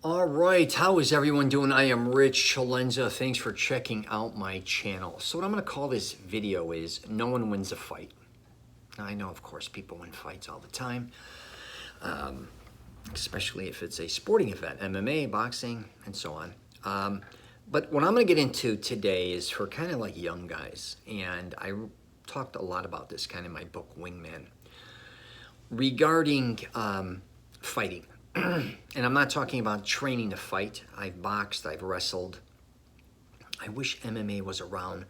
All right, how is everyone doing? I am Rich Celenza. Thanks for checking out my channel. So what I'm going to call this video is No One Wins a Fight. Now, I know, of course, people win fights all the time, especially if it's a sporting event, MMA, boxing, and so on. But what I'm going to get into today is for kind of like young guys, and I talked a lot about this kind of in my book, Wingman, regarding fighting. And I'm not talking about training to fight. I've boxed, I've wrestled. I wish MMA was around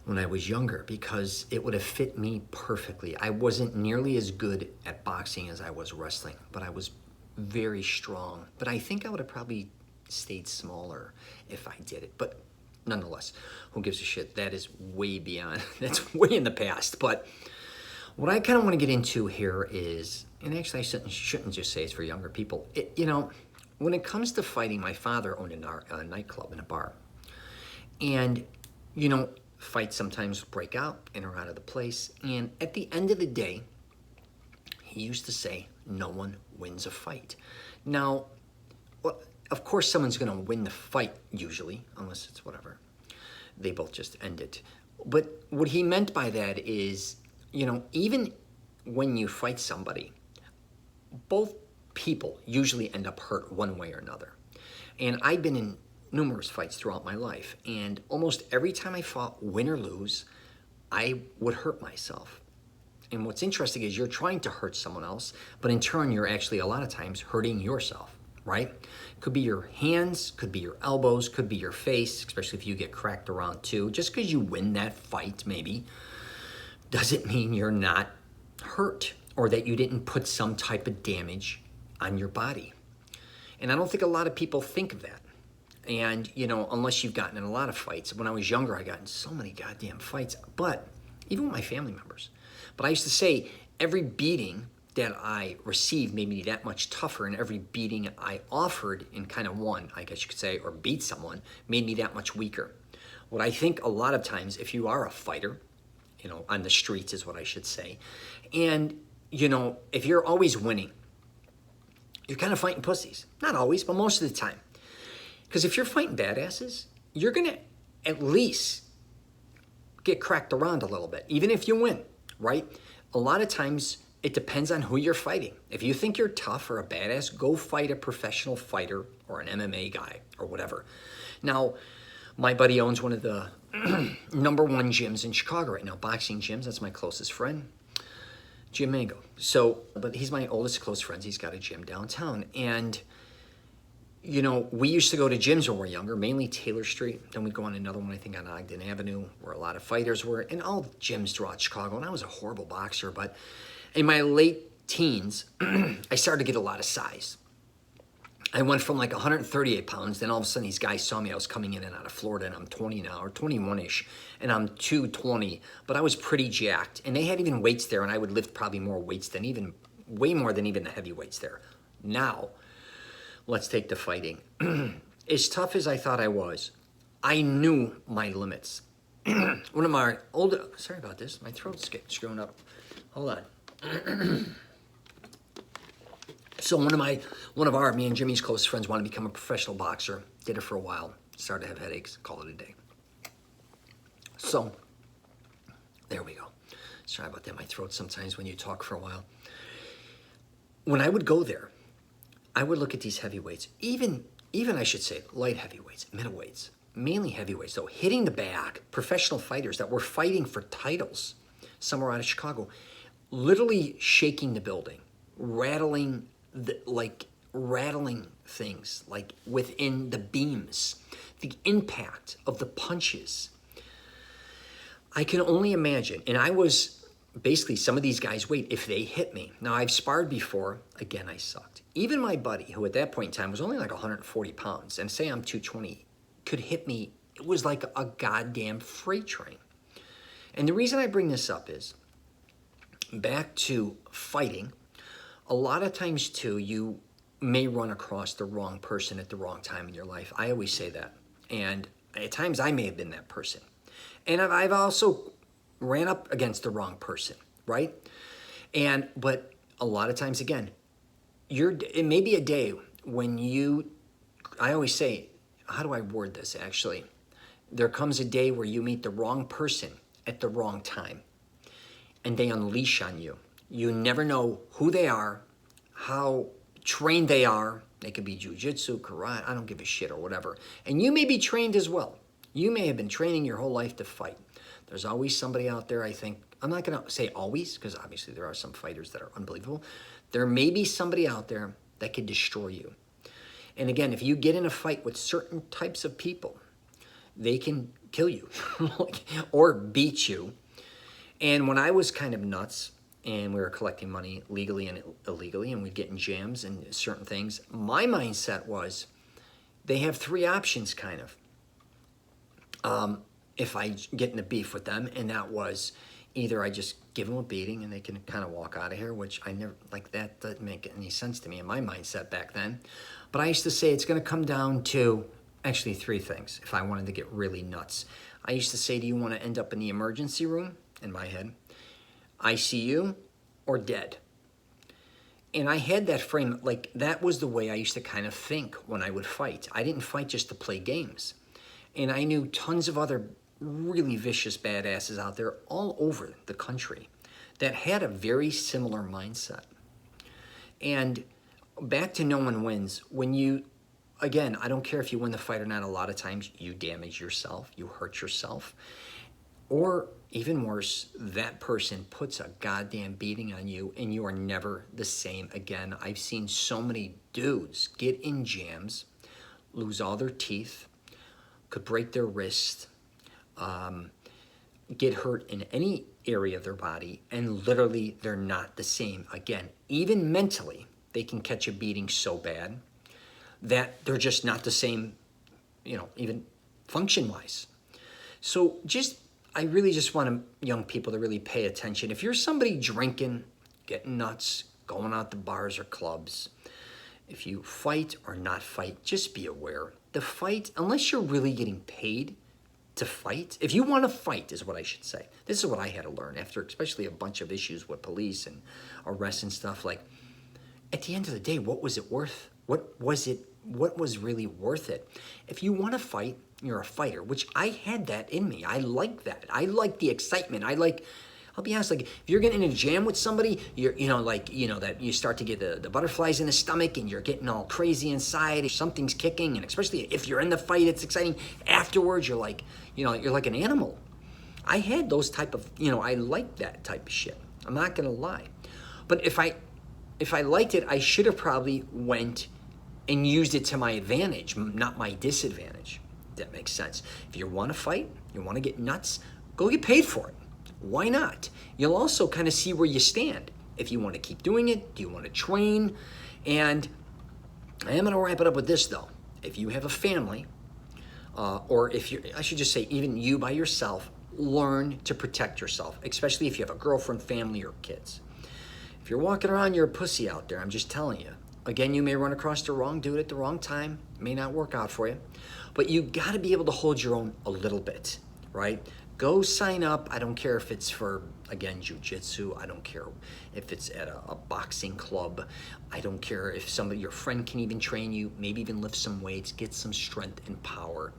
when I was younger because it would have fit me perfectly. I wasn't nearly as good at boxing as I was wrestling, but I was very strong. But I think I would have probably stayed smaller if I did it. But nonetheless, who gives a shit? That is way beyond, that's way in the past. But what I kind of want to get into here is, and actually I shouldn't just say it's for younger people. When it comes to fighting, my father owned a nightclub and a bar. And, fights sometimes break out in or out of the place. And at the end of the day, he used to say, no one wins a fight. Now, well, of course someone's going to win the fight usually, unless it's whatever. They both just end it. But what he meant by that is, even when you fight somebody, both people usually end up hurt one way or another. And I've been in numerous fights throughout my life, and almost every time I fought, win or lose, I would hurt myself. And what's interesting is you're trying to hurt someone else, but in turn, you're actually a lot of times hurting yourself, right? Could be your hands, could be your elbows, could be your face, especially if you get cracked around too. Just because you win that fight, maybe, doesn't mean you're not hurt or that you didn't put some type of damage on your body. And I don't think a lot of people think of that. And, unless you've gotten in a lot of fights. When I was younger, I got in so many goddamn fights, but even with my family members. But I used to say every beating that I received made me that much tougher, and every beating I offered and kind of won, I guess you could say, or beat someone, made me that much weaker. What I think a lot of times, if you are a fighter, on the streets is what I should say. And, if you're always winning, you're kind of fighting pussies. Not always, but most of the time. Because if you're fighting badasses, you're going to at least get cracked around a little bit, even if you win, right? A lot of times, it depends on who you're fighting. If you think you're tough or a badass, go fight a professional fighter or an MMA guy or whatever. Now, my buddy owns one of the number one gyms in Chicago right now, boxing gyms. That's my closest friend, Jim Mango. But he's my oldest close friend. He's got a gym downtown. And, we used to go to gyms when we were younger, mainly Taylor Street. Then we'd go on another one, I think, on Ogden Avenue, where a lot of fighters were, and all gyms throughout Chicago. And I was a horrible boxer. But in my late teens, I started to get a lot of size. I went from like 138 pounds, then all of a sudden these guys saw me. I was coming in and out of Florida, and I'm 20 now, or 21-ish, and I'm 220, but I was pretty jacked. And they had even weights there, and I would lift probably more weights than way more than even the heavy weights there. Now, let's take the fighting. As tough as I thought I was, I knew my limits. One of my sorry about this, my throat's getting screwing up. Hold on. So me and Jimmy's close friends wanted to become a professional boxer. Did it for a while. Started to have headaches. Call it a day. So, there we go. Sorry about that. My throat sometimes when you talk for a while. When I would go there, I would look at these heavyweights. Even I should say light heavyweights, middleweights, mainly heavyweights. So hitting the bag, professional fighters that were fighting for titles somewhere out of Chicago, literally shaking the building, rattling things like within the beams, the impact of the punches. I can only imagine. And I was basically, some of these guys, if they hit me. Now, I've sparred before. Again, I sucked. Even my buddy, who at that point in time was only like 140 pounds, and say I'm 220, could hit me. It was like a goddamn freight train. And the reason I bring this up is, back to fighting, a lot of times, too, you may run across the wrong person at the wrong time in your life. I always say that. And at times, I may have been that person. And I've also ran up against the wrong person, right? But a lot of times, again, it may be a day when you I always say, how do I word this actually? There comes a day where you meet the wrong person at the wrong time, and they unleash on you. You never know who they are, how trained they are. They could be jujitsu, karate, I don't give a shit, or whatever. And you may be trained as well. You may have been training your whole life to fight. There's always somebody out there, I think. I'm not going to say always, because obviously there are some fighters that are unbelievable. There may be somebody out there that could destroy you. And again, if you get in a fight with certain types of people, they can kill you or beat you. And when I was kind of nuts and we were collecting money legally and illegally and we'd get in jams and certain things, my mindset was they have three options kind of. If I get in a beef with them, and that was either I just give them a beating and they can kind of walk out of here, which I never, like that doesn't make any sense to me in my mindset back then. But I used to say it's going to come down to actually three things if I wanted to get really nuts. I used to say, do you want to end up in the emergency room, in my head, ICU, or dead? And I had that frame, like that was the way I used to kind of think when I would fight. I didn't fight just to play games. And I knew tons of other really vicious badasses out there all over the country that had a very similar mindset. And back to no one wins. When you, again, I don't care if you win the fight or not, a lot of times you damage yourself, you hurt yourself. Or even worse, that person puts a goddamn beating on you and you are never the same again. I've seen so many dudes get in jams, lose all their teeth, could break their wrist, get hurt in any area of their body, and literally they're not the same again. Even mentally, they can catch a beating so bad that they're just not the same, you know, even function-wise. So I really just want young people to really pay attention. If you're somebody drinking, getting nuts, going out to bars or clubs, if you fight or not fight, just be aware. The fight, unless you're really getting paid to fight, if you want to fight is what I should say. This is what I had to learn after especially a bunch of issues with police and arrests and stuff. Like, at the end of the day, what was it worth? What was really worth it? If you want to fight, you're a fighter, which I had that in me. I like that. I like the excitement. I'll be honest, like if you're getting in a jam with somebody, that you start to get the butterflies in the stomach and you're getting all crazy inside, something's kicking, and especially if you're in the fight, it's exciting. Afterwards, you're like an animal. I had those type of, I like that type of shit. I'm not gonna lie. But if I liked it, I should have probably went and used it to my advantage, not my disadvantage. If that makes sense. If you want to fight, you want to get nuts, go get paid for it. Why not? You'll also kind of see where you stand. If you want to keep doing it, do you want to train? And I am going to wrap it up with this though. If you have a family, or I should just say even you by yourself, learn to protect yourself, especially if you have a girlfriend, family, or kids. If you're walking around, you're a pussy out there, I'm just telling you. Again, you may run across the wrong dude at the wrong time. It may not work out for you. But you got to be able to hold your own a little bit, right? Go sign up. I don't care if it's for, again, jujitsu. I don't care if it's at a boxing club. I don't care if your friend can even train you, maybe even lift some weights, get some strength and power.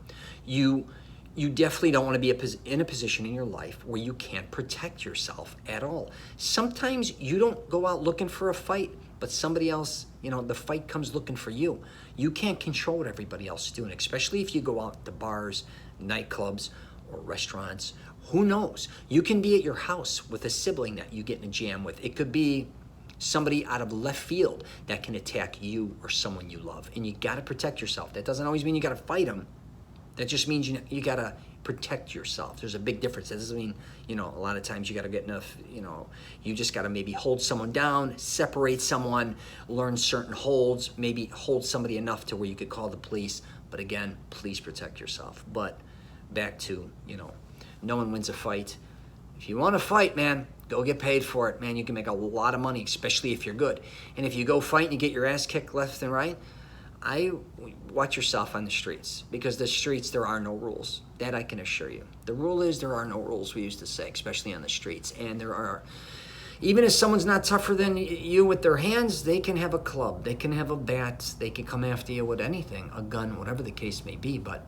You definitely don't want to be in a position in your life where you can't protect yourself at all. Sometimes you don't go out looking for a fight, but somebody else, the fight comes looking for you. You can't control what everybody else is doing, especially if you go out to bars, nightclubs, or restaurants. Who knows? You can be at your house with a sibling that you get in a jam with. It could be somebody out of left field that can attack you or someone you love, and you got to protect yourself. That doesn't always mean you got to fight them. That just means you got to protect yourself. There's a big difference. That doesn't mean, a lot of times you got to get enough, you just got to maybe hold someone down, separate someone, learn certain holds, maybe hold somebody enough to where you could call the police. But again, please protect yourself. But back to, no one wins a fight. If you want to fight, man, go get paid for it. Man, you can make a lot of money, especially if you're good. And if you go fight and you get your ass kicked left and right, watch yourself on the streets, because the streets, there are no rules. That I can assure you. The rule is there are no rules, we used to say, especially on the streets. And there are, Even if someone's not tougher than you with their hands, they can have a club, they can have a bat, they can come after you with anything, a gun, whatever the case may be. But,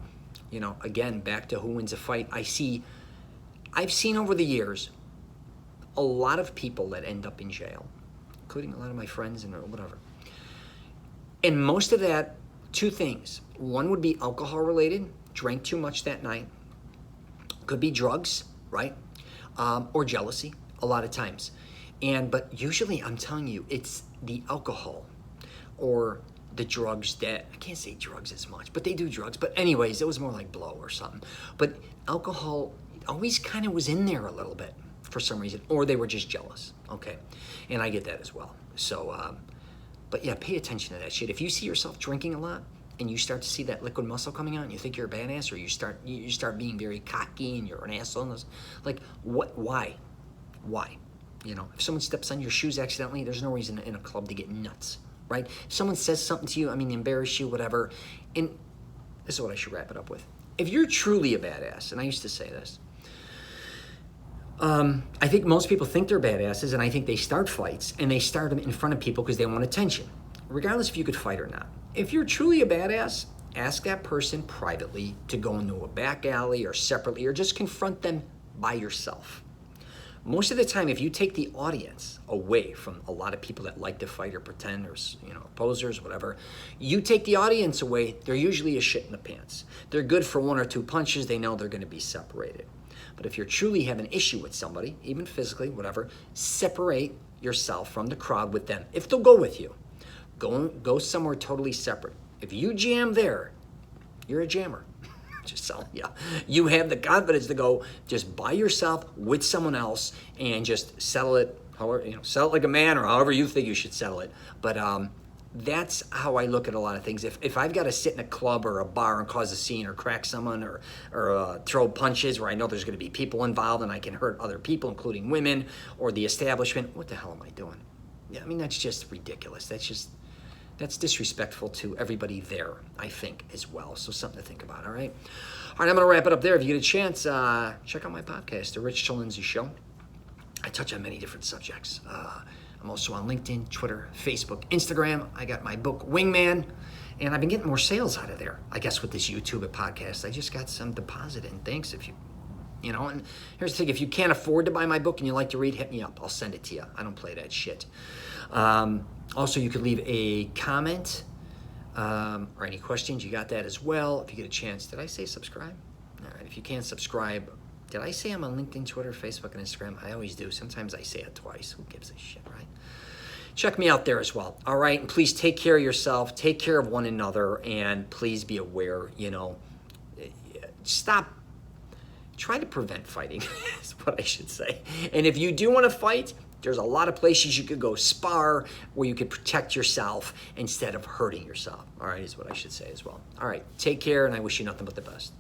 you know, again, back to who wins a fight, I've seen over the years a lot of people that end up in jail, including a lot of my friends and whatever. And most of that, two things. One would be alcohol related, drank too much that night. Could be drugs, right? Or jealousy, a lot of times. But usually, I'm telling you, it's the alcohol or the drugs that, I can't say drugs as much, but they do drugs. But anyways, it was more like blow or something. But alcohol always kind of was in there a little bit for some reason, or they were just jealous, okay? And I get that as well. So, but yeah, pay attention to that shit. If you see yourself drinking a lot and you start to see that liquid muscle coming out and you think you're a badass, or you start being very cocky and you're an asshole, like, what, why? You know, if someone steps on your shoes accidentally, there's no reason in a club to get nuts, right? If someone says something to you, I mean, embarrass you, whatever, and this is what I should wrap it up with. If you're truly a badass, and I used to say this, I think most people think they're badasses, and I think they start fights, and they start them in front of people because they want attention, regardless if you could fight or not. If you're truly a badass, ask that person privately to go into a back alley or separately, or just confront them by yourself. Most of the time, if you take the audience away from a lot of people that like to fight or pretend, or, you know, posers, whatever, you take the audience away, they're usually a shit in the pants. They're good for one or two punches. They know they're going to be separated. But if you truly have an issue with somebody, even physically, whatever, separate yourself from the crowd with them. If they'll go with you, go somewhere totally separate. If you jam there, you're a jammer. Just telling you. You have the confidence to go just by yourself with someone else and just settle it, however, you know, settle it like a man, or however you think you should settle it. But that's how I look at a lot of things. If I've got to sit in a club or a bar and cause a scene or crack someone or throw punches where I know there's going to be people involved and I can hurt other people, including women or the establishment, what the hell am I doing? Yeah, I mean, that's just ridiculous. That's disrespectful to everybody there, I think, as well. So something to think about, all right? All right, I'm going to wrap it up there. If you get a chance, check out my podcast, The Rich Celenza Show. I touch on many different subjects. I'm also on LinkedIn, Twitter, Facebook, Instagram. I got my book, Wingman, and I've been getting more sales out of there, I guess, with this YouTube and podcast. I just got some deposit in. Thanks if you know, and here's the thing. If you can't afford to buy my book and you like to read, hit me up. I'll send it to you. I don't play that shit. Also, you could leave a comment or any questions. You got that as well. If you get a chance, did I say subscribe? All right. If you can't subscribe, did I say I'm on LinkedIn, Twitter, Facebook, and Instagram? I always do. Sometimes I say it twice. Who gives a shit, right? Check me out there as well. All right. And please take care of yourself. Take care of one another. And please be aware, you know, stop. Try to prevent fighting is what I should say. And if you do want to fight, there's a lot of places you could go spar where you could protect yourself instead of hurting yourself. All right, is what I should say as well. All right, take care, and I wish you nothing but the best.